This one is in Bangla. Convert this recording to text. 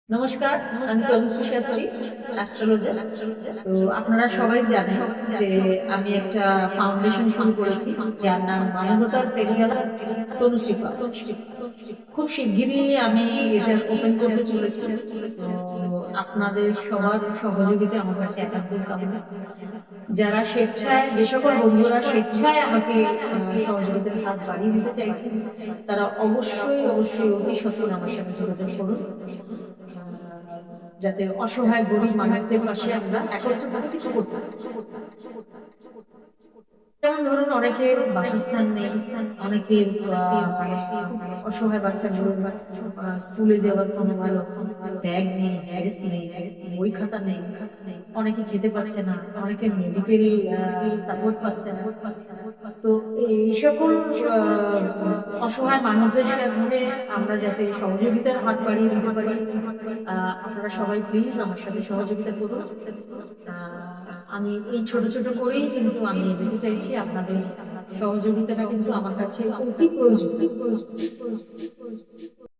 নমস্কার, আমি তনুশ্রী শাস্ত্রী, অ্যাস্ট্রোলজার। তো আপনারা সবাই জানেন যে আমি একটা ফাউন্ডেশন শুরু করেছি যার নাম মানবতার ফেরিওয়ালা তনুশ্রী ফাউন্ডেশন। খুব শিগগিরই আমি এটা ওপেন করতে চলেছি। তো আপনাদের সবার সহযোগিতা আমার কাছে একান্ত কামনা। যারা স্বেচ্ছায়, যে সকল বন্ধুরা স্বেচ্ছায় আমাকে সহযোগিতার হাত বাড়িয়ে দিতে চাইছেন, তারা অবশ্যই অবশ্যই অতি সত্বর আমার সাথে যোগাযোগ করুন, যাতে অসহায় গরিব মানুষদের পাশে আমরা একত্রভাবে কিছু করতে পারি। যেমন ধরুন, অনেকের বাসস্থান নেই, অনেকের অসহায় বাচ্চাগুলো স্কুলে যাওয়ার কোনো ভালো ব্যাগ নেই, ড্রেস নেই, বই খাতা নেই, অনেকে খেতে পাচ্ছে না, অনেকের মেডিকেল সাপোর্ট পাচ্ছে না। তো এই সকল অসহায় মানুষদের সাথে আমরা যাতে সহযোগিতার হাত বাড়িয়ে দিতে পারি, আপনারা সবাই প্লিজ আমার সাথে সহযোগিতা করুন। আমি এই ছোট ছোট করেই কিন্তু আমি এগোতে চাইছি। আপনাদের সহযোগিতাটা কিন্তু আমার কাছে অতি প্রয়োজন।